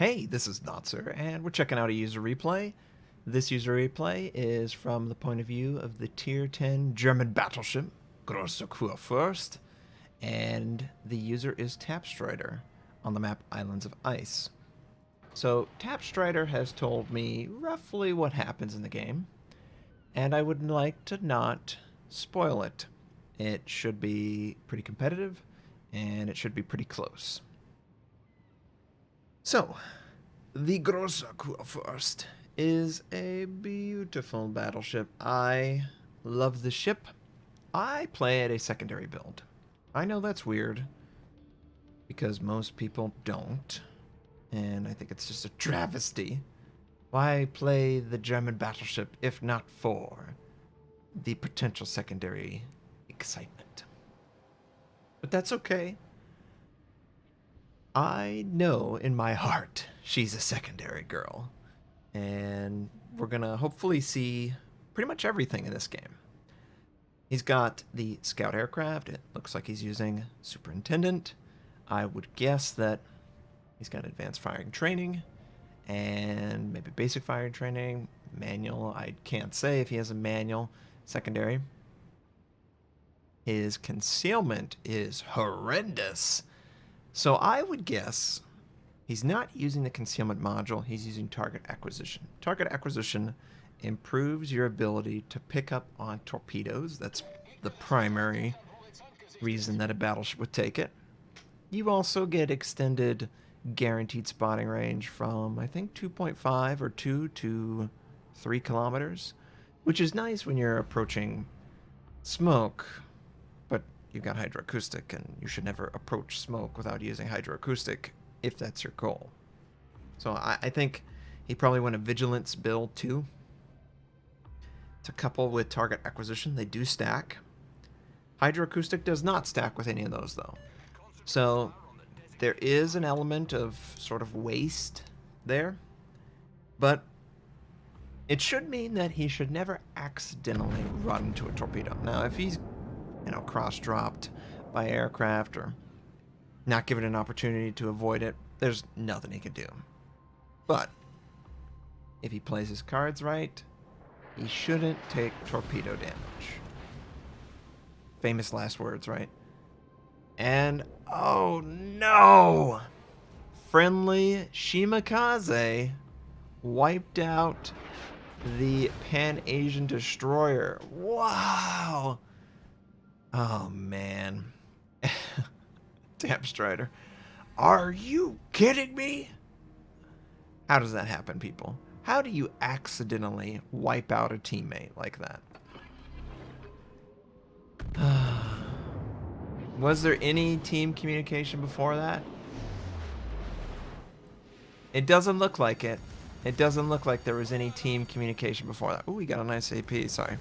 Hey, this is Notser, and we're checking out a user replay. This user replay is from the point of view of the Tier 10 German battleship, Grosser Kurfurst, and the user is Tadstrider on the map Islands of Ice. So, Tadstrider has told me roughly what happens in the game, and I would like to not spoil it. It should be pretty competitive, and it should be pretty close. So, the Grosser Kurfurst is a beautiful battleship. I love the ship. I play at a secondary build. I know that's weird, because most people don't, and I think it's just a travesty. Why play the German battleship if not for the potential secondary excitement? But that's okay. I know in my heart she's a secondary girl, and we're gonna hopefully see pretty much everything in this game. He's got the scout aircraft. It looks like he's using Superintendent. I would guess that he's got advanced firing training and maybe basic firing training, manual. I can't say if he has a manual. Secondary. His concealment is horrendous. So I would guess he's not using the concealment module, he's using target acquisition. Target acquisition improves your ability to pick up on torpedoes. That's the primary reason that a battleship would take it. You also get extended guaranteed spotting range from, I think, 2.5 or 2 to 3 kilometers, which is nice when you're approaching smoke. You've got hydroacoustic, and you should never approach smoke without using hydroacoustic if that's your goal. So I think he probably went a vigilance build too. To couple with target acquisition, they do stack. Hydroacoustic does not stack with any of those though. So there is an element of sort of waste there, but it should mean that he should never accidentally run into a torpedo. Now, if he's cross-dropped by aircraft or not given an opportunity to avoid it, there's nothing he can do. But if he plays his cards right, he shouldn't take torpedo damage. Famous last words, right? And, oh no! Friendly Shimakaze wiped out the Pan-Asian destroyer. Wow! Oh, man. Tadstrider. Are you kidding me? How does that happen, people? How do you accidentally wipe out a teammate like that? Was there any team communication before that? It doesn't look like it. It doesn't look like there was any team communication before that. Ooh, we got a nice AP, sorry.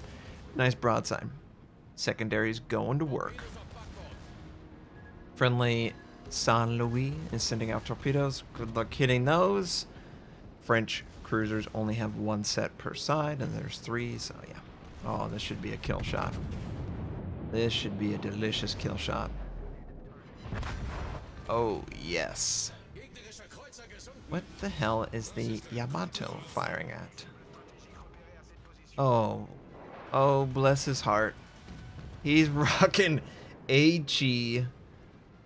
Nice broadside. Secondary's going to work. Friendly San Luis is sending out torpedoes. Good luck hitting those. French cruisers only have one set per side, and there's 3, so yeah. Oh, this should be a kill shot. This should be a delicious kill shot. Oh, yes. What the hell is the Yamato firing at? Oh. Oh, bless his heart. He's rocking AG.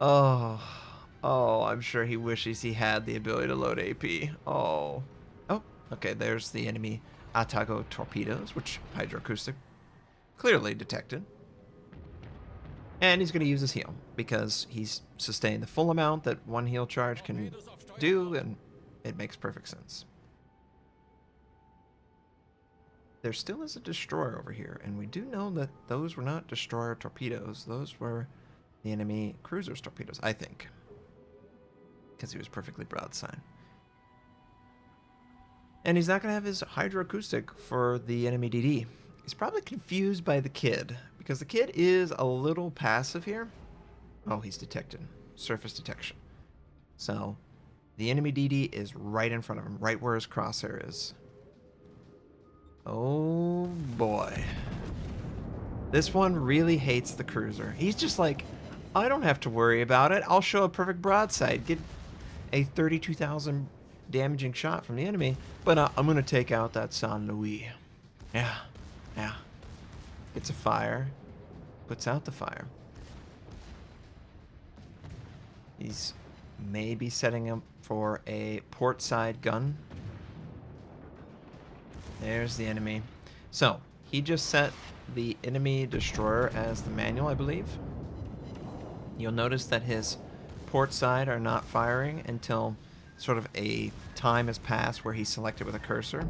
Oh, I'm sure he wishes he had the ability to load AP. Oh, okay, there's the enemy Atago torpedoes, which hydroacoustic clearly detected. And he's going to use his heal, because he's sustained the full amount that one heal charge can do, and it makes perfect sense. There still is a destroyer over here, and we do know that those were not destroyer torpedoes. Those were the enemy cruiser's torpedoes, I think, because he was perfectly broadside. And he's not going to have his hydroacoustic for the enemy DD. He's probably confused by the kid, because the kid is a little passive here. Oh, he's detected. Surface detection. So the enemy DD is right in front of him, right where his crosshair is. Oh boy. This one really hates the cruiser. He's just like, I don't have to worry about it. I'll show a perfect broadside. Get a 32,000 damaging shot from the enemy, but I'm going to take out that San Luis. Yeah, yeah. Gets a fire, puts out the fire. He's maybe setting up for a port side gun. There's the enemy. So, he just set the enemy destroyer as the manual, I believe. You'll notice that his port side are not firing until sort of a time has passed where he's selected with a cursor.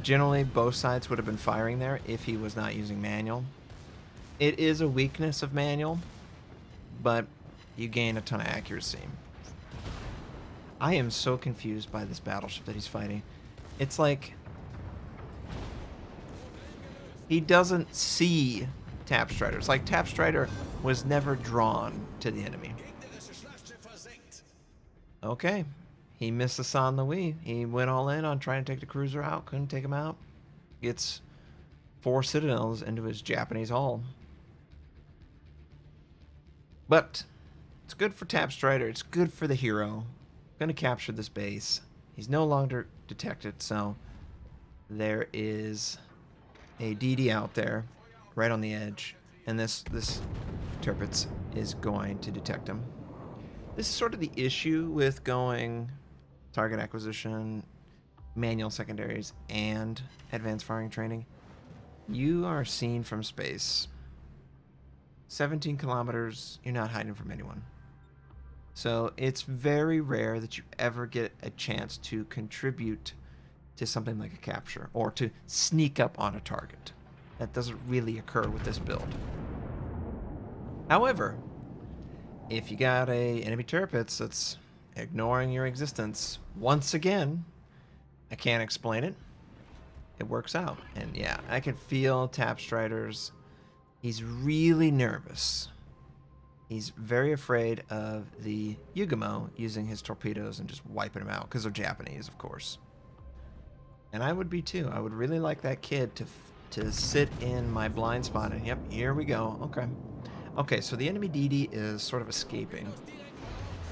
Generally, both sides would have been firing there if he was not using manual. It is a weakness of manual, but you gain a ton of accuracy. I am so confused by this battleship that he's fighting. It's like he doesn't see Tadstrider. It's like Tadstrider was never drawn to the enemy. Okay. He missed the San Luis. He went all in on trying to take the cruiser out. Couldn't take him out. Gets 4 citadels into his Japanese hull. But it's good for Tadstrider. It's good for the hero. Gonna capture this base. He's no longer detected, so there is a DD out there right on the edge, and this Tirpitz is going to detect him. This is sort of the issue with going target acquisition, manual secondaries, and advanced firing training. You are seen from space. 17 kilometers, you're not hiding from anyone. So it's very rare that you ever get a chance to contribute to something like a capture or to sneak up on a target. That doesn't really occur with this build. However, if you got a enemy Tirpitz that's ignoring your existence, once again, I can't explain it. It works out. And yeah, I can feel Tadstrider's. He's really nervous. He's very afraid of the Yugamo using his torpedoes and just wiping him out because they're Japanese, of course. And I would be too. I would really like that kid to sit in my blind spot. And yep, here we go. Okay. Okay, so the enemy DD is sort of escaping.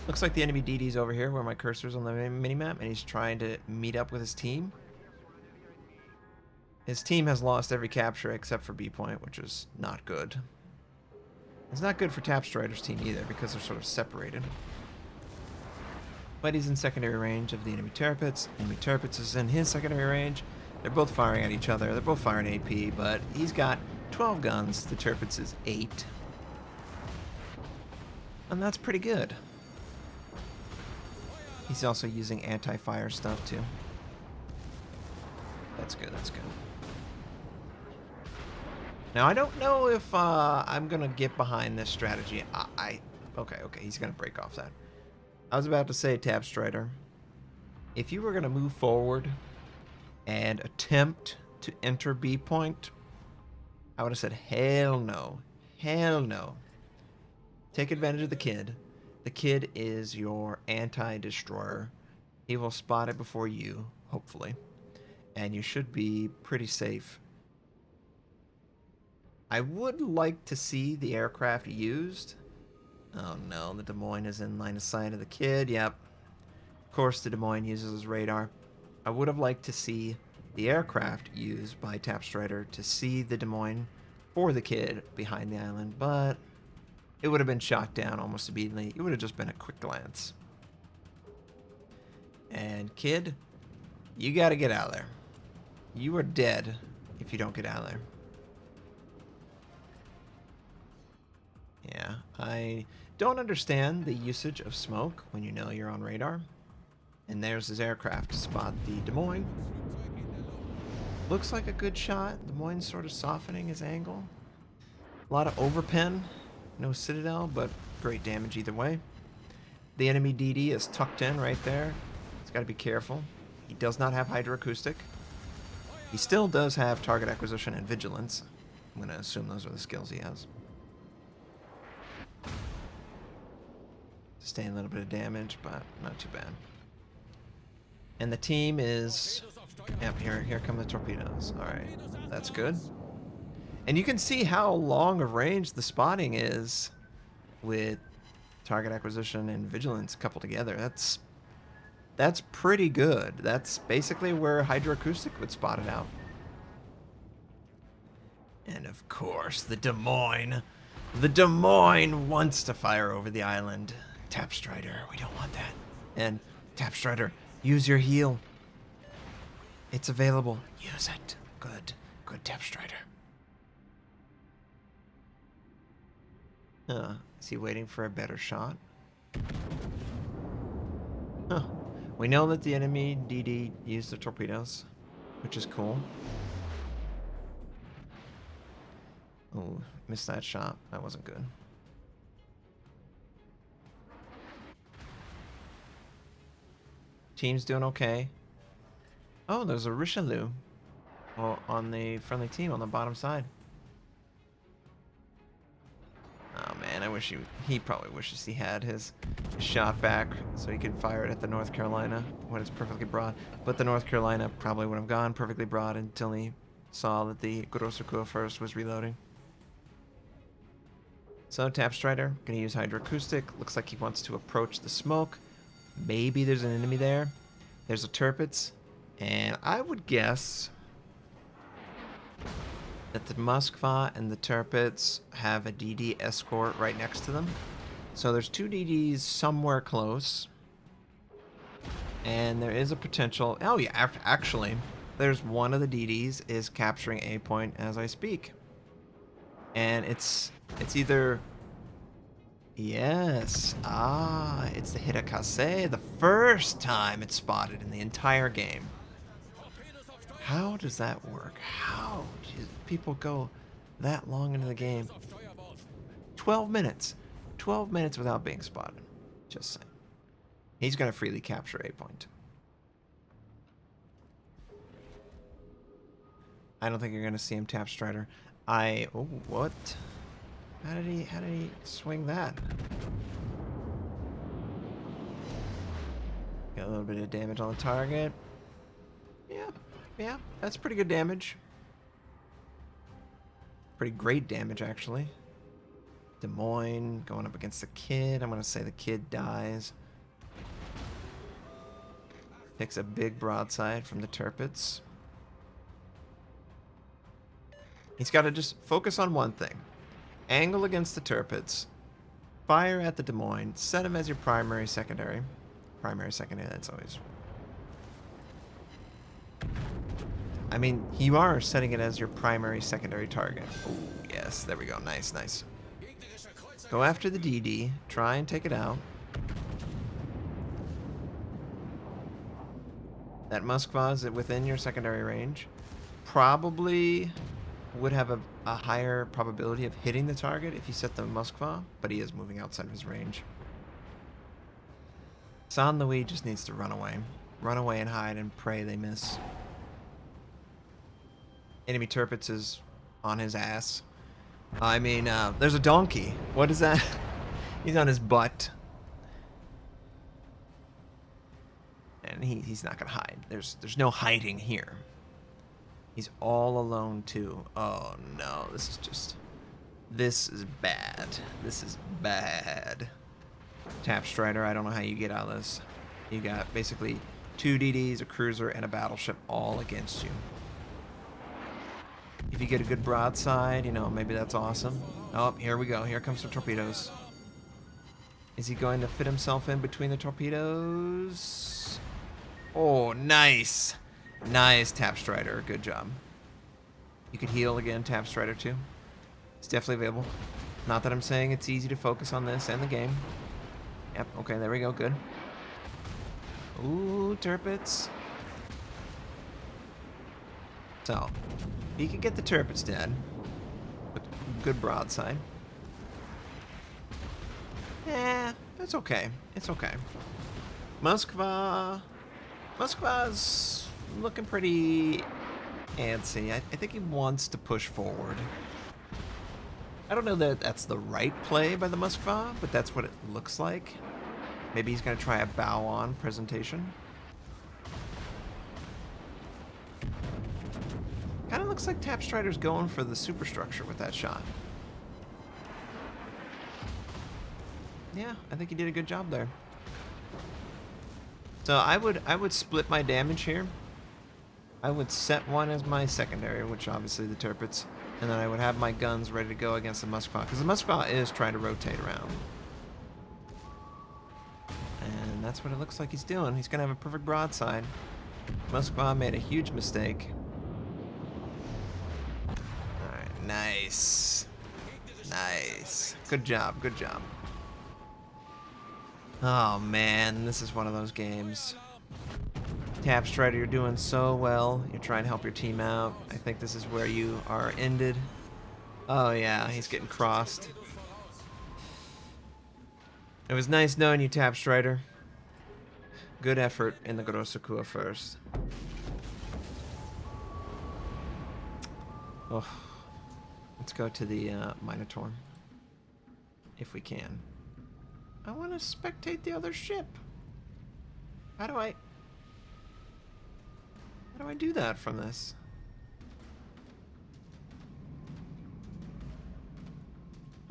Looks like the enemy DD's over here where my cursor's on the minimap, and he's trying to meet up with his team. His team has lost every capture except for B point, which is not good. It's not good for Tadstrider's team either because they're sort of separated. But he's in secondary range of the enemy Tirpitz. Enemy Tirpitz is in his secondary range. They're both firing at each other. They're both firing AP, but he's got 12 guns. The Tirpitz is 8. And that's pretty good. He's also using anti-fire stuff too. That's good, that's good. Now, I don't know if I'm going to get behind this strategy. Okay, he's going to break off that. I was about to say, Tadstrider, if you were going to move forward and attempt to enter B point, I would have said, hell no. Hell no. Take advantage of the kid. The kid is your anti-destroyer. He will spot it before you, hopefully. And you should be pretty safe. I would like to see the aircraft used. Oh no, the Des Moines is in line of sight of the kid. Yep. Of course the Des Moines uses his radar. I would have liked to see the aircraft used by Tadstrider to see the Des Moines for the kid behind the island, but it would have been shot down almost immediately. It would have just been a quick glance. And kid, you gotta get out of there. You are dead if you don't get out of there. Yeah, I don't understand the usage of smoke when you know you're on radar. And there's his aircraft to spot the Des Moines. Looks like a good shot. Des Moines sort of softening his angle. A lot of overpen. No citadel, but great damage either way. The enemy DD is tucked in right there. He's got to be careful. He does not have hydroacoustic. He still does have target acquisition and vigilance. I'm going to assume those are the skills he has. Sustain a little bit of damage, but not too bad. And the team is... Yep, here come the torpedoes. Alright, that's good. And you can see how long of range the spotting is with target acquisition and vigilance coupled together. That's That's pretty good. That's basically where hydroacoustic would spot it out. And of course, the Des Moines. The Des Moines wants to fire over the island. Tadstrider, we don't want that. And Tadstrider, use your heal. It's available. Use it. Good. Good, Tadstrider. Is he waiting for a better shot? Huh. We know that the enemy DD used the torpedoes, which is cool. Oh, missed that shot. That wasn't good. Team's doing okay. Oh, there's a Richelieu on the friendly team on the bottom side. Oh man, I wish he probably wishes he had his shot back so he could fire it at the North Carolina when it's perfectly broad. But the North Carolina probably would have gone perfectly broad until he saw that the Grosser Kurfurst was reloading. So Tadstrider gonna use hydroacoustic. Looks like he wants to approach the smoke. Maybe there's an enemy there. There's a Tirpitz, and I would guess that the Moskva and the Tirpitz have a DD escort right next to them. So there's two DDs somewhere close. And there is a potential... Oh yeah, actually, there's one of the DDs is capturing A point as I speak. And it's either... Yes. It's the Hirakase. The first time it's spotted in the entire game. How does that work? How do people go that long into the game? 12 minutes. 12 minutes without being spotted. Just saying. He's going to freely capture A point. I don't think you're going to see him Tadstrider. Oh, what? How did he swing that? Got a little bit of damage on the target. Yeah, that's pretty good damage. Pretty great damage, actually. Des Moines going up against the Kid. I'm going to say the Kid dies. Takes a big broadside from the Tirpitz. He's got to just focus on one thing. Angle against the Tirpitz. Fire at the Des Moines. Set him as your primary, secondary. Primary, secondary, that's always... I mean, you are setting it as your primary, secondary target. Oh, yes, there we go. Nice, nice. Go after the DD. Try and take it out. That Moskva is within your secondary range. Probably would have a higher probability of hitting the target if you set the Moskva, but he is moving outside of his range. San Luis just needs to run away. Run away and hide and pray they miss. Enemy Tirpitz is on his ass. I mean, there's a donkey. What is that? He's on his butt. And he's not gonna hide. There's no hiding here. He's all alone too. Oh no, this is bad. This is bad. Tadstrider, I don't know how you get out of this. You got basically 2 DDs, a cruiser, and a battleship all against you. If you get a good broadside, you know, maybe that's awesome. Oh, here we go. Here comes the torpedoes. Is he going to fit himself in between the torpedoes? Oh, nice. Nice, Tadstrider. Good job. You could heal again, Tadstrider too. It's definitely available. Not that I'm saying it's easy to focus on this and the game. Yep, okay, there we go. Good. Ooh, Tirpitz. So, he could get the Tirpitz dead with good broadside. Yeah, it's okay. It's okay. Moskva's looking pretty antsy. I think he wants to push forward. I don't know that that's the right play by the Moskva, but that's what it looks like. Maybe he's going to try a bow-on presentation. Kind of looks like Tadstrider's going for the superstructure with that shot. Yeah, I think he did a good job there. So I would split my damage here. I would set one as my secondary, which obviously the Tirpitz, and then I would have my guns ready to go against the Musquat, because the Musquat is trying to rotate around. And that's what it looks like he's doing. He's gonna have a perfect broadside. Musquat made a huge mistake. Alright, nice. Nice. Good job, good job. Oh man, this is one of those games. Tadstrider, you're doing so well. You're trying to help your team out. I think this is where you are ended. Oh yeah, he's getting crossed. It was nice knowing you, Tadstrider. Good effort in the Grosser Kurfurst. Oh, let's go to the Minotaur, if we can. I want to spectate the other ship. How do I do that from this?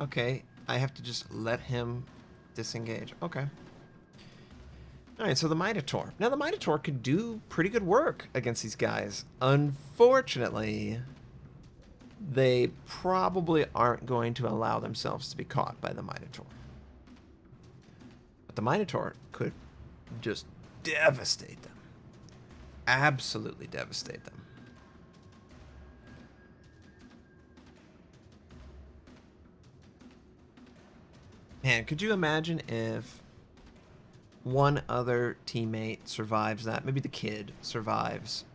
Okay, I have to just let him disengage. Okay. Alright, so the Minotaur. Now the Minotaur could do pretty good work against these guys. Unfortunately, they probably aren't going to allow themselves to be caught by the Minotaur. But the Minotaur could just devastate them. Absolutely devastate them. Man, could you imagine if one other teammate survives that? Maybe the kid survives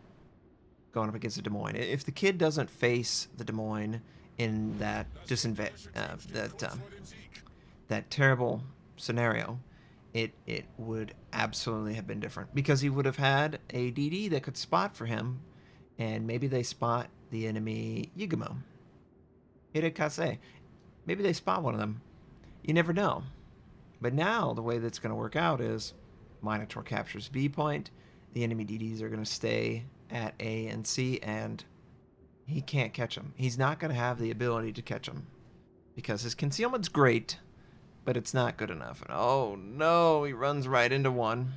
going up against the Des Moines. If the kid doesn't face the Des Moines in that that terrible scenario, it would absolutely have been different, because he would have had a DD that could spot for him, and maybe they spot the enemy Yugamo. Hirekase. Maybe they spot one of them. You never know. But now the way that's going to work out is Minotaur captures B point, the enemy DDs are going to stay at A and C, and he can't catch them. He's not going to have the ability to catch them because his concealment's great, but it's not good enough. And oh no, he runs right into one.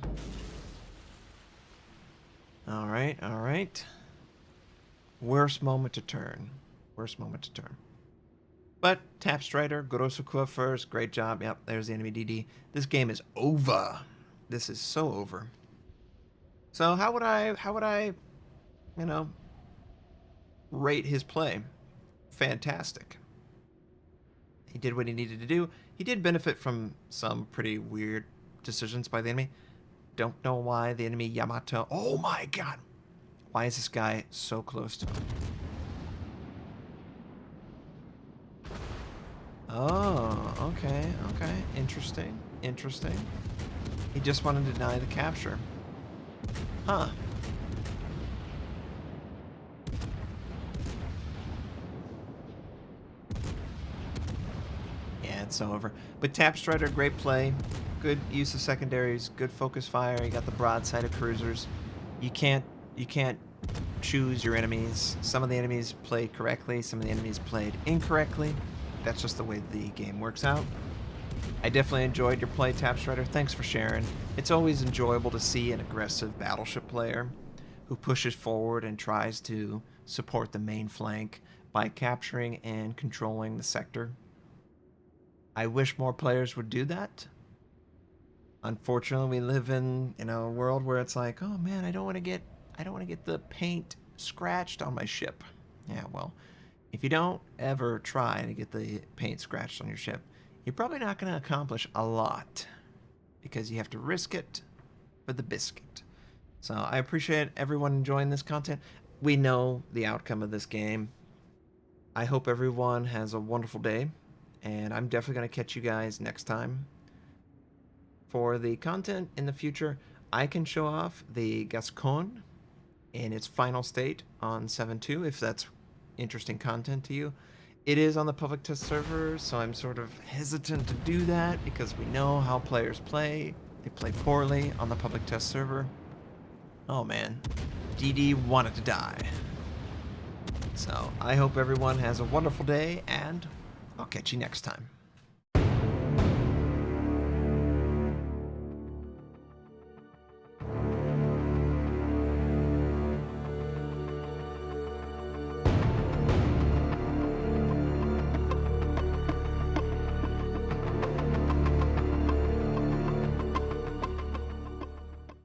All right, all right. Worst moment to turn. Worst moment to turn. But Tadstrider, Grosser Kurfurst, great job. Yep, there's the enemy DD. This game is over. This is so over. So how would I, you know, rate his play? Fantastic. He did what he needed to do. He did benefit from some pretty weird decisions by the enemy. Don't know why the enemy Yamato... Oh my god! Why is this guy so close to him? Oh, okay, okay. Interesting, interesting. He just wanted to deny the capture. Huh. Yeah, it's over. But Tadstrider, great play. Good use of secondaries, good focus fire. You got the broadside of cruisers. You can't choose your enemies. Some of the enemies played correctly, some of the enemies played incorrectly. That's just the way the game works out. I definitely enjoyed your play, Tadstrider. Thanks for sharing. It's always enjoyable to see an aggressive Battleship player who pushes forward and tries to support the main flank by capturing and controlling the sector. I wish more players would do that. Unfortunately, we live in a world where it's like, oh man, I don't want to get the paint scratched on my ship. Yeah, well, if you don't ever try to get the paint scratched on your ship, you're probably not going to accomplish a lot, because you have to risk it for the biscuit. So I appreciate everyone enjoying this content. We know the outcome of this game. I hope everyone has a wonderful day, and I'm definitely going to catch you guys next time. For the content in the future, I can show off the Gascon in its final state on 7.2 if that's interesting content to you. It is on the public test server, so I'm sort of hesitant to do that because we know how players play. They play poorly on the public test server. Oh man, DD wanted to die. So I hope everyone has a wonderful day, and I'll catch you next time.